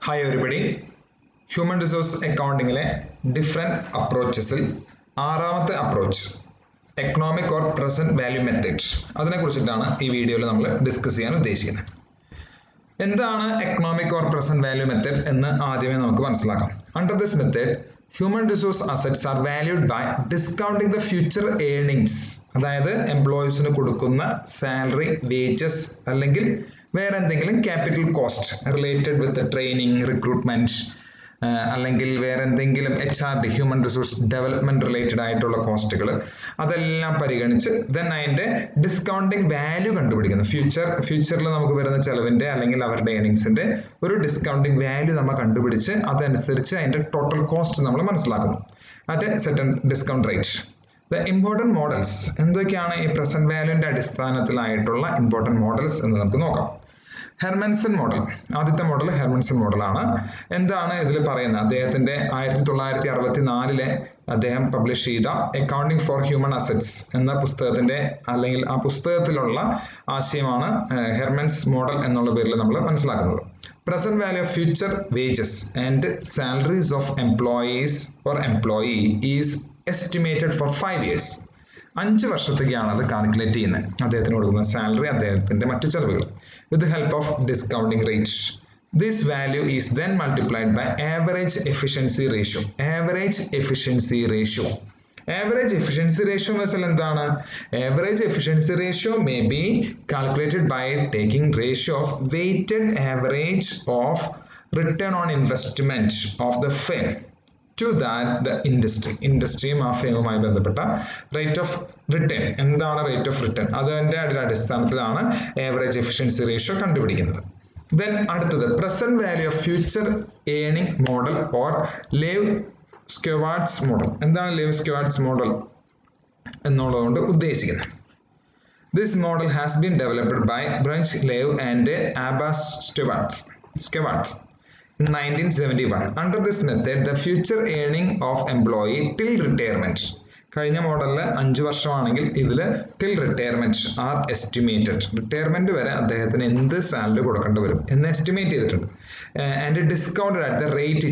Hi everybody. Human resource accounting different approaches. ആറാമത്തെ approach economic or present value method. അതിനെക്കുറിച്ചിട്ടാണ് ഈ വീഡിയോയിൽ നമ്മൾ ഡിസ്കസ് ചെയ്യാൻ ഉദ്ദേശിക്കുന്നത്. എന്താണ് economic or present value method എന്ന് ആദ്യമേ നമുക്ക് മനസ്സിലാക്കാം. Under this method human resource assets are valued by discounting the future earnings. അതായത് എംപ്ലോയീസിന് കൊടുക്കുന്ന സാലറി, വേജസ് അല്ലെങ്കിൽ വേറെ എന്തെങ്കിലും capital cost related with training, recruitment അല്ലെങ്കിൽ വേറെ എന്തെങ്കിലും HRD human resource development related ആയിട്ടുള്ള കോസ്റ്റുകൾ അതെല്ലാം പരിഗണിച്ച് ദെൻ അതിന്റെ ഡിസ്കൗണ്ടിങ് വാല്യൂ കണ്ടുപിടിക്കുന്നു. ഫ്യൂച്ചറിൽ നമുക്ക് വരുന്ന ചെലവിന്റെ അല്ലെങ്കിൽ അവരുടെ ഏർണിങ്സിന്റെ ഒരു ഡിസ്കൗണ്ടിങ് വാല്യൂ നമ്മൾ കണ്ടുപിടിച്ച് അതനുസരിച്ച് അതിന്റെ ടോട്ടൽ കോസ്റ്റ് നമ്മൾ മനസ്സിലാക്കുന്നു at A certain discount rate. The important models എന്തൊക്കെയാണ് ഈ പ്രസന്റ് വാല്യൂവിന്റെ അടിസ്ഥാനത്തിലായിട്ടുള്ള ഇമ്പോർട്ടൻറ്റ് മോഡൽസ് എന്ന് നമുക്ക് നോക്കാം. ഹെർമൻസൺ മോഡൽ, ആദ്യത്തെ മോഡൽ ഹെർമൻസൺ മോഡലാണ്. എന്താണ് ഇതിൽ പറയുന്നത്? അദ്ദേഹത്തിന്റെ 1964 അദ്ദേഹം പബ്ലിഷ് ചെയ്ത അക്കൗണ്ടിങ് ഫോർ ഹ്യൂമൻ അസറ്റ്സ് എന്ന പുസ്തകത്തിന്റെ അല്ലെങ്കിൽ ആ പുസ്തകത്തിലുള്ള ആശയമാണ് ഹെർമൻസ് മോഡൽ എന്നുള്ള പേരിൽ നമ്മൾ മനസ്സിലാക്കുന്നത്. Present value of future wages and salaries of employees or employee is estimated for 5 years. 5 വർഷത്തേക്കാണ് അത് കാൽക്കുലേറ്റ് ചെയ്യുന്നത്. അദ്ദേഹത്തിന് കൊടുക്കുന്ന സാലറി, അദ്ദേഹത്തിന്റെ മറ്റു ചെലവുകൾ with the help of discounting rate. This value is then multiplied by average efficiency ratio. Average efficiency ratio. Average efficiency ratio വെച്ചാൽ എന്താണ്? Average efficiency ratio may be calculated by taking ratio of weighted average of return on investment of the firm to that the ഇൻഡസ്ട്രിയും ആ ഫേമുമായി ബന്ധപ്പെട്ട rate of return. എന്താണ് rate of return? അതിന്റെ അടിസ്ഥാനത്തിലാണ് average efficiency ratio കണ്ടുപിടിക്കുന്നത്. Then അടുത്തത് present value of future earning model or Lev Schwartz model. എന്താണ് Lev Schwartz model എന്നുള്ളതുകൊണ്ട് ഉദ്ദേശിക്കുന്നത്? This model has been developed by Brunch Lev and Abbas Schwartz in 1971. Under this method, the future earning of employee till retirement. കഴിഞ്ഞ മോഡലിൽ 5 വർഷമാണെങ്കിൽ ഇതിൽ till retirement are estimated. Retirement വരെ അദ്ദേഹത്തിന് എന്ത് സാലറി കൊടുക്കേണ്ടി വരും എന്ന് എസ്റ്റിമേറ്റ് ചെയ്തിട്ടുണ്ട്. And discounted at the rate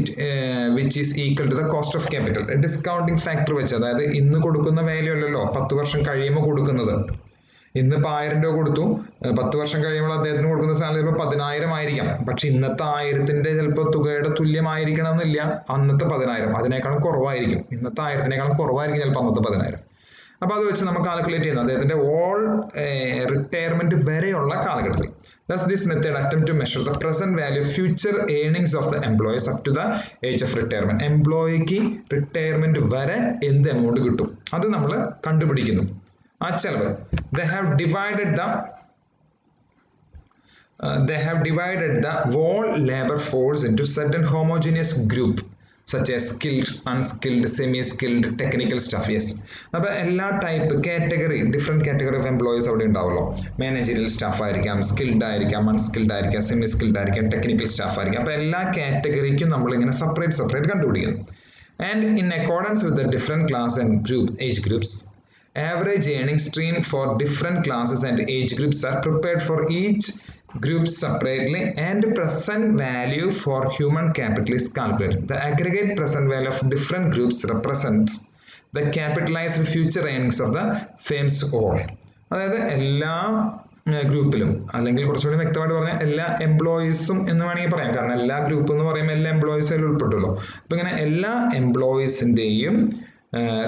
which is equal to the cost of capital. Discounting factor വെച്ച്, അതായത് ഇന്ന് കൊടുക്കുന്ന വാല്യൂ അല്ലല്ലോ 10 വർഷം കഴിയുമ്പോൾ കൊടുക്കുന്നത്. ഇന്നിപ്പോൾ 1000 രൂപ കൊടുത്തു, 10 വർഷം കഴിയുമ്പോൾ അദ്ദേഹത്തിന് കൊടുക്കുന്ന സാലറി ഇപ്പോൾ 10,000 ആയിരിക്കാം. പക്ഷെ ഇന്നത്തെ 1000ന്റെ ചിലപ്പോൾ തുകയുടെ തുല്യമായിരിക്കണം എന്നില്ല അന്നത്തെ 10,000. അതിനേക്കാളും കുറവായിരിക്കും. ഇന്നത്തെ 1000-നേക്കാളും കുറവായിരിക്കും ചിലപ്പോൾ അന്നത്തെ 10,000. അപ്പൊ അത് വെച്ച് നമുക്ക് കാൽക്കുലേറ്റ് ചെയ്യുന്നത് അദ്ദേഹത്തിന്റെ ഓൾ റിട്ടയർമെന്റ് വരെയുള്ള കാലഘട്ടത്തിൽ. Thus this method attempt to measure the present value of future earnings of the employees up to the age of retirement. എംപ്ലോയിക്ക് റിട്ടയർമെന്റ് വരെ എന്ത് എമൗണ്ട് കിട്ടും അത് നമ്മൾ കണ്ടുപിടിക്കുന്നു. ആ ചെലവ് they have divided the whole labor force into certain homogeneous group such as skilled, unskilled, semi-skilled, technical staff. Yes. അപ്പോൾ എല്ലാ type category, different category of employees അവിടെ ഉണ്ടാവുമല്ലോ. മാനേജറിയൽ സ്റ്റാഫ് ആയിരിക്കാം, സ്കിൽഡ് ആയിരിക്കാം, അൺസ്കിൽഡ് ആയിരിക്കാം, സെമി സ്കിൽഡ് ആയിരിക്കാം, technical staff ആയിരിക്കാം. അപ്പോൾ എല്ലാ കാറ്റഗറിക്കും നമ്മൾ ഇങ്ങനെ സെപ്പറേറ്റ് കണ്ടുപിടിക്കുന്നു. And in accordance with the different class and age groups, average earning stream for different classes and age groups are prepared for each group separately and present value for human capital is calculated. The aggregate present value of different groups represents the capitalized future earnings of the firm's whole. അതായത് എല്ലാ ഗ്രൂപ്പിലും, അല്ലെങ്കിൽ കുറച്ചുകൂടി വ്യക്തമായിട്ട് പറഞ്ഞാൽ എല്ലാ എംപ്ലോയീസും എന്ന് വേണമെങ്കിൽ പറയാം. കാരണം എല്ലാ ഗ്രൂപ്പ് എന്ന് പറയുമ്പോൾ എല്ലാ എംപ്ലോയീസും അതിൽ ഉൾപ്പെട്ടുള്ളൂ. അപ്പൊ ഇങ്ങനെ എല്ലാ എംപ്ലോയീസിന്റെയും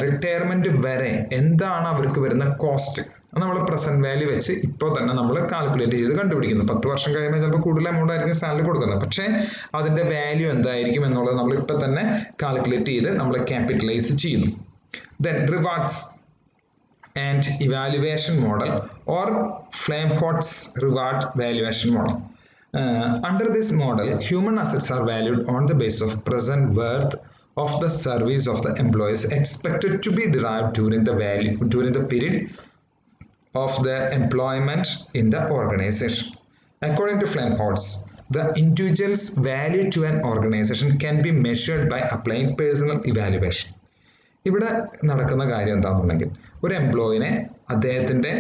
റിട്ടയർമെന്റ് വരെ എന്താണ് അവർക്ക് വരുന്ന കോസ്റ്റ് നമ്മൾ പ്രസന്റ് വാല്യൂ വെച്ച് ഇപ്പോൾ തന്നെ നമ്മൾ കാൽക്കുലേറ്റ് ചെയ്ത് കണ്ടുപിടിക്കുന്നു. 10 വർഷം കഴിയുമ്പോൾ ചിലപ്പോൾ കൂടുതൽ എമൗണ്ട് ആയിരിക്കും സാലറി കൊടുക്കുന്നത്. പക്ഷേ അതിന്റെ വാല്യൂ എന്തായിരിക്കും എന്നുള്ളത് നമ്മൾ ഇപ്പൊ തന്നെ കാൽക്കുലേറ്റ് ചെയ്ത് നമ്മൾ ക്യാപിറ്റലൈസ് ചെയ്യുന്നു. Then rewards and evaluation model or Flamholtz reward valuation model. Under this model, human assets are valued on the basis of present worth of the service of the employees expected to be derived during the period of their employment in the organization. According to Flamholtz, the individual's value to an organization can be measured by applying personal evaluation. ഇവിടെ നടക്കുന്ന കാര്യം എന്താണെന്നുണ്ടെങ്കിൽ ഒരു എംപ്ലോയിനെ അദ്ദേഹത്തിന്റെ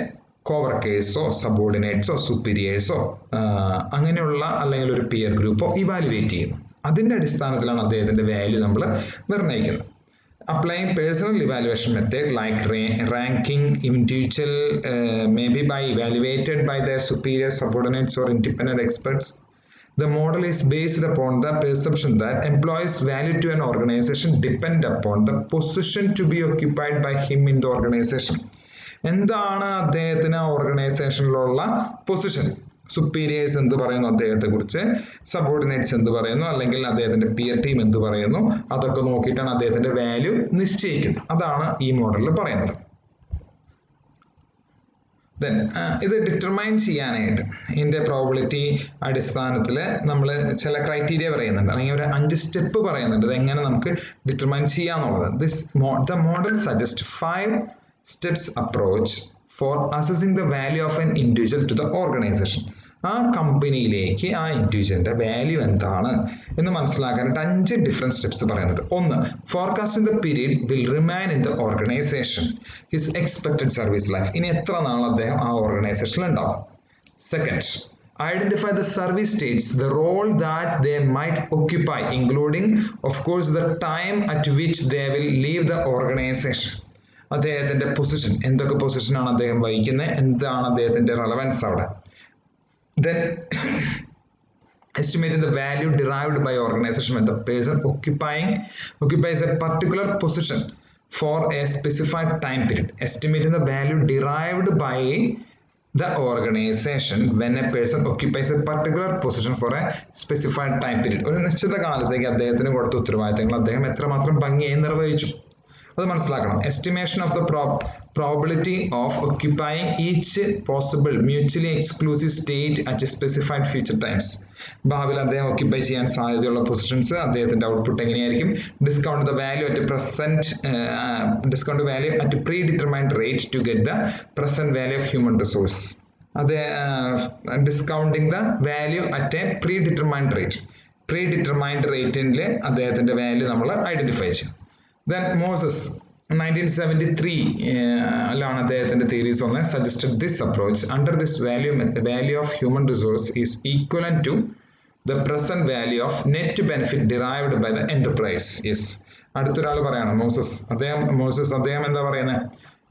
കോവർക്കേഴ്സോ സബോർഡിനേറ്റ്സോ സുപ്പീരിയേഴ്സോ അങ്ങനെയുള്ള അല്ലെങ്കിൽ ഒരു peer ഗ്രൂപ്പോ evaluate ചെയ്യുന്നു. അതിൻ്റെ അടിസ്ഥാനത്തിലാണ് അദ്ദേഹത്തിൻ്റെ വാല്യൂ നമ്മൾ നിർണ്ണയിക്കുന്നത്. Applying personal evaluation method like ranking individual may be evaluated by their superior subordinates or independent experts. The model is based upon the perception that employees' value to an organization depend upon the position to be occupied by him in the organization. എന്താണ് അദ്ദേഹത്തിന് ആ ഓർഗനൈസേഷനിലുള്ള position, superiors എന്ത് പറയുന്നു അദ്ദേഹത്തെ കുറിച്ച്, subordinates എന്ത് പറയുന്നു, അല്ലെങ്കിൽ അദ്ദേഹത്തിന്റെ പിയർ ടീം എന്ത് പറയുന്നു, അതൊക്കെ നോക്കിയിട്ടാണ് അദ്ദേഹത്തിന്റെ വാല്യൂ നിശ്ചയിക്കുന്നത്. അതാണ് ഈ മോഡലിൽ പറയുന്നത്. ദെൻ ഇത് ഡിറ്റർമൈൻ ചെയ്യാനായിട്ട് ഇതിന്റെ പ്രോബിലിറ്റി അടിസ്ഥാനത്തിൽ നമ്മൾ ചില ക്രൈറ്റീരിയ പറയുന്നുണ്ട്, അല്ലെങ്കിൽ ഒരു 5 സ്റ്റെപ്പ് പറയുന്നുണ്ട് ഇത് എങ്ങനെ നമുക്ക് ഡിറ്റർമൈൻ ചെയ്യാന്നുള്ളത്. The model suggest 5 steps approach for assessing the value of an individual to the organization. ആ കമ്പനിയിലേക്ക് ആ ഇൻഡിവിജ്വലിന്റെ വാല്യൂ എന്താണ് എന്ന് മനസ്സിലാക്കാനായിട്ട് 5 ഡിഫറെന്റ് സ്റ്റെപ്സ് പറയുന്നുണ്ട്. 1. Forecasting the period will remain in the organisation, his expected service life. ഇനി എത്ര നാൾ അദ്ദേഹം ആ ഓർഗനൈസേഷനിൽ ഉണ്ടാവും. 2. Identify the service states, the role that they might occupy, including of course the time at which they will leave the organization. അദ്ദേഹത്തിന്റെ position, എന്തൊക്കെ പൊസിഷനാണ് അദ്ദേഹം വഹിക്കുന്നത്, എന്താണ് അദ്ദേഹത്തിന്റെ റെലവൻസ് അവിടെ. Then estimating the value derived by organization when the person occupies a particular position for a specified time period. Estimating the value derived by the organization when a person occupies a particular position for a specified time period. ഒരു നിശ്ചിത കാലത്തേക്ക് അദ്ദേഹത്തിന് കൊടുത്ത ഉത്തരവാദിത്തങ്ങൾ അദ്ദേഹം എത്രമാത്രം ഭംഗിയായി നിർവഹിച്ചു അത് മനസ്സിലാക്കണം. Estimation of the probability of occupying each possible mutually exclusive state at specified future times. ഭാവിയിൽ അദ്ദേഹം ഒക്യുപ്പൈ ചെയ്യാൻ സാധ്യതയുള്ള പൊസിഷൻസ്, അദ്ദേഹത്തിന്റെ ഔട്ട്പുട്ട് എങ്ങനെയായിരിക്കും. Discount the value at predetermined rate to get the present value of human resource. അത് discounting the value at a predetermined റേറ്റിൽ അദ്ദേഹത്തിന്റെ value നമ്മൾ ഐഡന്റിഫൈ ചെയ്യും. Then Moses 1973 ലാണ് അദ്ദേഹത്തിന്റെ theories ഒന്ന് suggested this approach. Under this value of human resource is equivalent to the present value of net benefit derived by the enterprise. Yes. അടുത്തൊരാൾ പറയാണ് അദ്ദേഹം എന്താ പറയുന്നത്,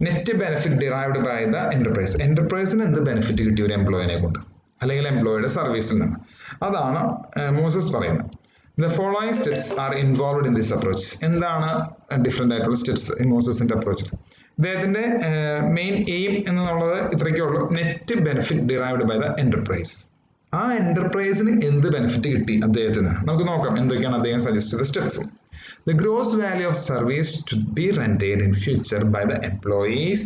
net benefit derived by the enterprise. എന്റർപ്രൈസിന് എന്ത് benefit കിട്ടി ഒരു എംപ്ലോയിനെ കൊണ്ട്, അല്ലെങ്കിൽ എംപ്ലോയിയുടെ സർവീസിൽ നിന്ന്, അതാണ് മോസസ് പറയുന്നത്. The following steps are involved in this approach. എന്താണ് ഡിഫറെന്റ് ആയിട്ടുള്ള സ്റ്റെപ്സ് മോസസിന്റെ അപ്രോച്ചിൽ? അദ്ദേഹത്തിന്റെ മെയിൻ എയിം എന്നുള്ളത് ഇത്രയ്ക്കേ ഉള്ളൂ, net benefit derived by the enterprise. ആ എന്റർപ്രൈസിന് എന്ത് ബെനിഫിറ്റ് കിട്ടി അദ്ദേഹത്തിന്, നമുക്ക് നോക്കാം എന്തൊക്കെയാണ് അദ്ദേഹം സജസ്റ്റ് ചെയ്ത steps. The gross value of service to be rendered in future by the employees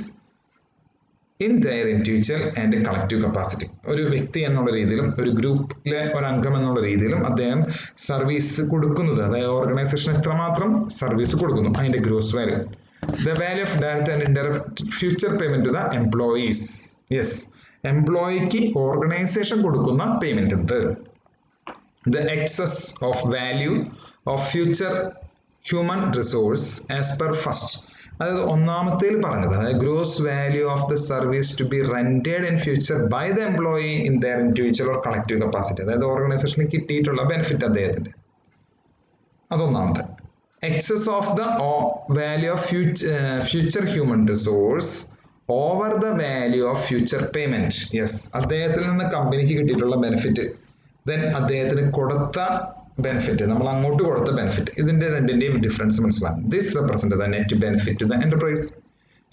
in their individual and collective capacity. ഒരു വ്യക്തി എന്നുള്ള രീതിയിലും ഒരു ഗ്രൂപ്പിലെ ഒരു അംഗം എന്നുള്ള രീതിയിലും അദ്ദേഹം സർവീസ് കൊടുക്കുന്നത്, അതായത് ഓർഗനൈസേഷൻ എത്രമാത്രം സർവീസ് കൊടുക്കുന്നു അതിന്റെ gross value. The value of direct and indirect future payment to the employees. Yes, എംപ്ലോയിക്ക് ഓർഗനൈസേഷൻ കൊടുക്കുന്ന പേയ്മെന്റ് എന്ത്. The excess of value of future human resource as per first. അതായത് ഒന്നാമത്തേൽ പറഞ്ഞത്, അതായത് gross value of the service to be rendered in future by the employee in their individual or collective capacity. അതായത് ഓർഗനൈസേഷനിൽ കിട്ടിയിട്ടുള്ള benefit അദ്ദേഹത്തിന്റെ, അതൊന്നാമത്തെ. Excess of the value of future human resource over the value of future payment. Yes, അദ്ദേഹത്തിൽ നിന്ന് കമ്പനിക്ക് കിട്ടിയിട്ടുള്ള benefit, then അദ്ദേഹത്തിന് കൊടുത്ത ബെനിഫിറ്റ്, നമ്മൾ അങ്ങോട്ട് കൊടുത്ത ബെനിഫിറ്റ്, ഇതിന്റെ രണ്ടിന്റെയും ഡിഫറൻസ് മനസ്സിലാകും. This represent the net benefit to the enterprise.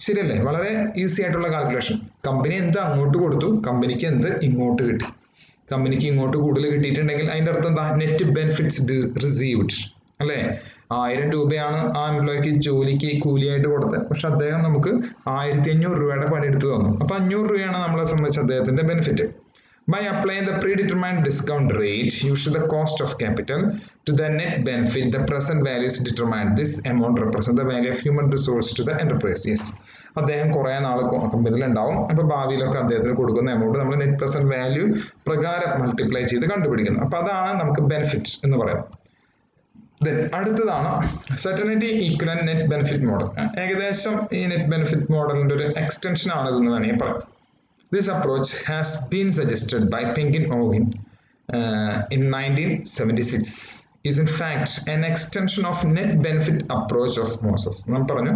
ശരിയല്ലേ? വളരെ ഈസി ആയിട്ടുള്ള കാൽക്കുലേഷൻ. കമ്പനി എന്ത് അങ്ങോട്ട് കൊടുത്തു, കമ്പനിക്ക് എന്ത് ഇങ്ങോട്ട് കിട്ടി. കമ്പനിക്ക് ഇങ്ങോട്ട് കൂടുതൽ കിട്ടിയിട്ടുണ്ടെങ്കിൽ അതിന്റെ അർത്ഥം എന്താ, നെറ്റ് ബെനിഫിറ്റ്സ് റിസീവ്ഡ് അല്ലേ. 1000 രൂപയാണ് ആ എംപ്ലോയിക്ക് ജോലിക്ക് കൂലിയായിട്ട് കൊടുത്തത്, പക്ഷെ അദ്ദേഹം നമുക്ക് 1500 രൂപയുടെ പണിയെടുത്ത് തന്നു. അപ്പൊ 500 രൂപയാണ് നമ്മളെ സംബന്ധിച്ച് അദ്ദേഹത്തിന്റെ benefit. By applying the predetermined discount rate, usually the cost of capital, to the net benefit, the present value is determined. This amount represents the value of human resource to the enterprise. Yes. അദ്ദേഹം കുറെ നാൾ കമ്പനിയിൽ ഉണ്ടാവും. അപ്പൊ ഭാവിയിലൊക്കെ അദ്ദേഹത്തിന് കൊടുക്കുന്ന amount നമ്മൾ net present value പ്രകാരം മൾട്ടിപ്ലൈ ചെയ്ത് കണ്ടുപിടിക്കുന്നു. അപ്പൊ അതാണ് നമുക്ക് ബെനിഫിറ്റ് എന്ന് പറയുന്നത്. അടുത്തതാണ് certainty equivalent net benefit model. ഏകദേശം ഈ നെറ്റ് ബെനിഫിറ്റ് മോഡലിന്റെ ഒരു എക്സ്റ്റൻഷൻ ആണ് ഇതെന്ന് വേണമെങ്കിൽ പറയാം. This approach has been suggested by Penkin Owen in 1976. is in fact an extension of net benefit approach of Moses. നാം പറഞ്ഞു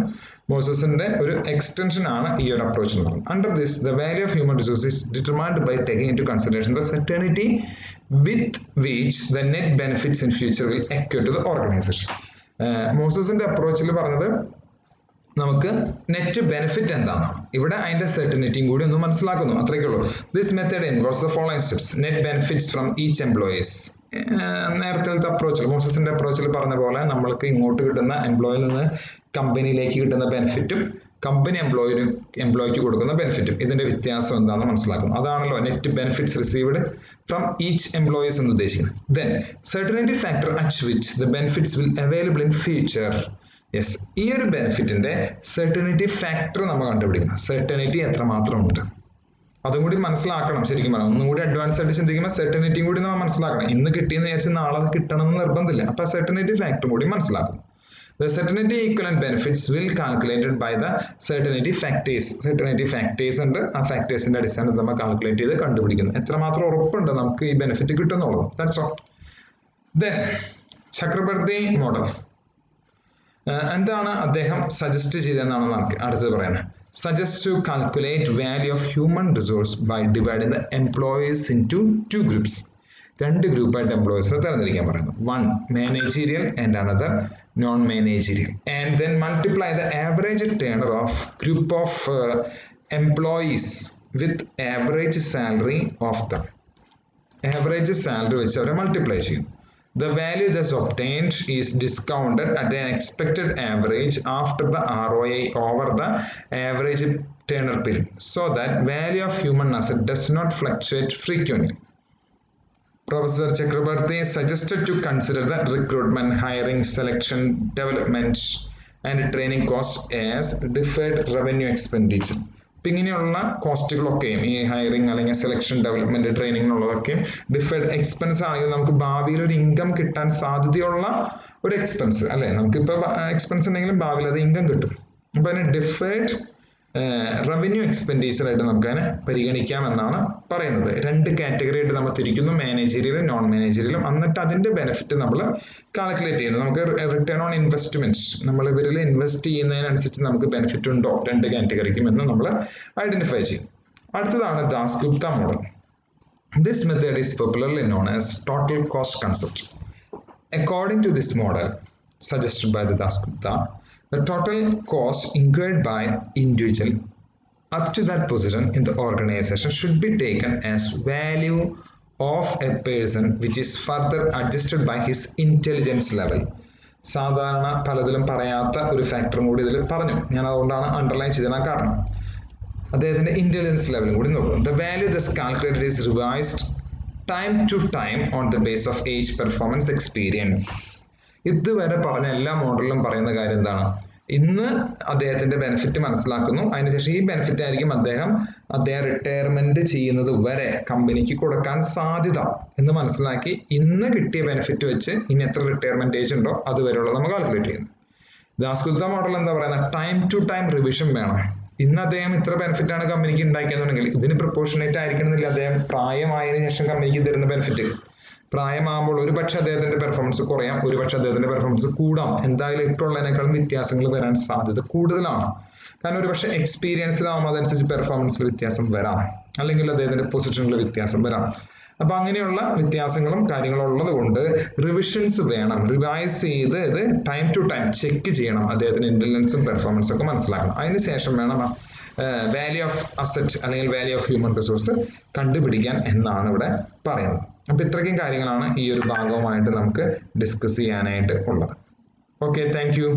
മോസസിന്റെ ഒരു എക്സ്റ്റൻഷൻ ആണ് ഈ ഒരു അപ്രോച്ച് എന്ന് പറയുന്നത്. Under this, the value of human resource is determined by taking into consideration the certainty with which the net benefits in future will accrue to the organization. മോസസിന്റെ അപ്രോച്ചിൽ പറഞ്ഞത് നമുക്ക് നെറ്റ് ബെനിഫിറ്റ് എന്താണെന്നാണ്. ഇവിടെ അതിന്റെ സെർട്ടനിറ്റിയും കൂടി ഒന്ന് മനസ്സിലാക്കുന്നു, അത്രയൊക്കെ ഉള്ളൂ. This method involves the following steps. Net benefits from each employees. നേരത്തെ അപ്രോച്ചിൽ മോസസിന്റെ അപ്രോച്ചിൽ പറഞ്ഞ പോലെ നമ്മൾക്ക് ഇങ്ങോട്ട് കിട്ടുന്ന എംപ്ലോയിൽ നിന്ന് കമ്പനിയിലേക്ക് കിട്ടുന്ന ബെനിഫിറ്റും കമ്പനി എംപ്ലോയിക്ക് കൊടുക്കുന്ന ബെനിഫിറ്റും ഇതിന്റെ വ്യത്യാസം എന്താണെന്ന് മനസ്സിലാക്കുന്നു. അതാണല്ലോ net benefits received from each employees എന്ന് ഉദ്ദേശിക്കുന്നത്. Then certainty factor at which the benefits will available in future. Yes, ഈ ഒരു ബെനിഫിറ്റിന്റെ സെർട്ടനിറ്റി ഫാക്ടർ നമ്മൾ കണ്ടുപിടിക്കണം. സെർട്ടനിറ്റി എത്രമാത്രം ഉണ്ട് അതും കൂടി മനസ്സിലാക്കണം. ശരിക്കും പറയാം, ഒന്നും കൂടി അഡ്വാൻസ് ആയിട്ട് ചിന്തിക്കുമ്പോൾ സെർട്ടനിറ്റിയും കൂടി നമ്മൾ മനസ്സിലാക്കണം. ഇന്ന് കിട്ടിയെന്ന് വിചാരിച്ച് നാളെ അത് കിട്ടണം എന്ന് നിർബന്ധമില്ല. അപ്പൊ സെർട്ടനിറ്റി ഫാക്ടർ കൂടി മനസ്സിലാക്കും. The certainty equivalent benefits will calculated by the certainty factors. Certainty factors ഉണ്ട്. ആ ഫാക്ടേഴ്സിന്റെ അടിസ്ഥാനത്തിൽ നമ്മൾ കാൽക്കുലേറ്റ് ചെയ്ത് കണ്ടുപിടിക്കുന്നു എത്രമാത്രം ഉറപ്പുണ്ട് നമുക്ക് ഈ ബെനിഫിറ്റ് കിട്ടുന്നുള്ളത്. That's all. Then ചക്രവർത്തി മോഡൽ എന്താണ് അദ്ദേഹം സജസ്റ്റ് ചെയ്തതെന്നാണ് നമുക്ക് അടുത്തത് പറയുന്നത്. Suggest to calculate value of human resource by dividing the employees into two groups. രണ്ട് ഗ്രൂപ്പായിട്ട് എംപ്ലോയീസിനെ തരംതിരിക്കാൻ പറയുന്നു. One managerial and another non-managerial. And then multiply the average tenure of group of employees with average salary of them. Average salary വെച്ച് അവരെ multiply ചെയ്യും. The value thus obtained is discounted at an expected average after the ROI over the average tenure period, so that value of human asset does not fluctuate frequently. Professor Chakrabarty suggested to consider the recruitment, hiring, selection, development, and training costs as deferred revenue expenditure. ഇപ്പം ഇങ്ങനെയുള്ള കോസ്റ്റുകളൊക്കെയും ഈ hiring അല്ലെങ്കിൽ selection, development, training എന്നുള്ളതൊക്കെയും deferred expense ആണെങ്കിൽ നമുക്ക് ഭാവിയിൽ ഒരു income കിട്ടാൻ സാധ്യതയുള്ള ഒരു എക്സ്പെൻസ് അല്ലേ. നമുക്കിപ്പോൾ എക്സ്പെൻസ് ഉണ്ടെങ്കിലും ഭാവിയിൽ അത് ഇൻകം കിട്ടും. അപ്പൊ അതിന് ഡിഫേർഡ് റവന്യൂ എക്സ്പെൻഡിച്ചർ ആയിട്ട് നമുക്ക് അതിനെ പരിഗണിക്കാം എന്നാണ് പറയുന്നത്. രണ്ട് കാറ്റഗറി ആയിട്ട് നമ്മൾ തിരിക്കുന്നു, മാനേജറിയലും നോൺ മാനേജറിയലും. എന്നിട്ട് അതിന്റെ ബെനിഫിറ്റ് നമ്മൾ കാൽക്കുലേറ്റ് ചെയ്യുന്നു. നമുക്ക് റിട്ടേൺ ഓൺ ഇൻവെസ്റ്റ്മെന്റ്, നമ്മൾ ഇവരിൽ ഇൻവെസ്റ്റ് ചെയ്യുന്നതിനനുസരിച്ച് നമുക്ക് ബെനിഫിറ്റ് ഉണ്ടോ രണ്ട് കാറ്റഗറിക്കും എന്ന് നമ്മൾ ഐഡന്റിഫൈ ചെയ്യും. അടുത്തതാണ് Dasgupta model. This method is popularly known as total cost concept. According to this model suggested by the Dasgupta, the total cost incurred by individual up to that position in the organization should be taken as value of a person which is further adjusted by his intelligence level. സാധാരണ പലതിലും പറയാത്ത ഒരു ഫാക്ടറും കൂടി ഇതിൽ പറഞ്ഞു. ഞാൻ അതുകൊണ്ടാണ് അണ്ടർലൈൻ ചെയ്തതിന് കാരണം. അദ്ദേഹത്തിന്റെ ഇന്റലിജൻസ് ലെവലും കൂടി നോക്കുന്നു. The value thus calculated is revised time to time on the basis of age, performance, experience. ഇതുവരെ പറഞ്ഞ എല്ലാ മോഡലിലും പറയുന്ന കാര്യം എന്താണ്? ഇന്ന് അദ്ദേഹത്തിന്റെ ബെനിഫിറ്റ് മനസ്സിലാക്കുന്നു, അതിനുശേഷം ഈ ബെനിഫിറ്റ് ആയിരിക്കും അദ്ദേഹം റിട്ടയർമെന്റ് ചെയ്യുന്നത് വരെ കമ്പനിക്ക് കൊടുക്കാൻ സാധ്യത എന്ന് മനസ്സിലാക്കി ഇന്ന് കിട്ടിയ ബെനിഫിറ്റ് വെച്ച് ഇനി എത്ര റിട്ടയർമെന്റ് ഏജ് ഉണ്ടോ അതുവരെയുള്ള നമ്മൾ കാൽക്കുലേറ്റ് ചെയ്യുന്നു. ദാസ്ഗുപ്ത മോഡൽ എന്താ പറയുന്നത്? ടൈം ടു ടൈം റിവിഷൻ വേണം. ഇന്ന് അദ്ദേഹം ഇത്ര ബെനിഫിറ്റ് ആണ് കമ്പനിക്ക് ഉണ്ടാക്കിയെന്നുണ്ടെങ്കിൽ ഇതിന് പ്രൊപ്പോർഷനേറ്റ് ആയിരിക്കണമെന്നില്ല അദ്ദേഹം പ്രായമായതിനു ശേഷം കമ്പനിക്ക് തരുന്ന ബെനിഫിറ്റ്. പ്രായമാകുമ്പോൾ ഒരു പക്ഷെ അദ്ദേഹത്തിന്റെ പെർഫോമൻസ് കുറയാം, ഒരു പക്ഷെ അദ്ദേഹത്തിന്റെ പെർഫോമൻസ് കൂടാം. എന്തായാലും ഇപ്പോൾ ഉള്ളതിനേക്കാളും വ്യത്യാസങ്ങൾ വരാൻ സാധ്യത കൂടുതലാണ്. കാരണം ഒരു പക്ഷെ എക്സ്പീരിയൻസിലാവുമ്പോൾ അതനുസരിച്ച് പെർഫോമൻസിൽ വ്യത്യാസം വരാം, അല്ലെങ്കിൽ അദ്ദേഹത്തിന്റെ പൊസിഷനിൽ വ്യത്യാസം വരാം. അപ്പൊ അങ്ങനെയുള്ള വ്യത്യാസങ്ങളും കാര്യങ്ങളും ഉള്ളത് കൊണ്ട് റിവിഷൻസ് വേണം. റിവൈസ് ചെയ്ത് ഇത് ടൈം ടു ടൈം ചെക്ക് ചെയ്യണം. അദ്ദേഹത്തിന്റെ ഇന്റലിജൻസും പെർഫോമൻസും ഒക്കെ മനസ്സിലാക്കണം. അതിനുശേഷം വേണം വാല്യൂ ഓഫ് അസറ്റ് അല്ലെങ്കിൽ വാല്യൂ ഓഫ് ഹ്യൂമൻ റിസോഴ്സ് കണ്ടുപിടിക്കാൻ എന്നാണ് ഇവിടെ പറയുന്നത്. അപ്പൊ ഇത്രയ്ക്കും കാര്യങ്ങളാണ് ഈ ഒരു ഭാഗവുമായിട്ട് നമുക്ക് ഡിസ്കസ് ചെയ്യാനായിട്ട് ഉള്ളത്. Okay, thank you.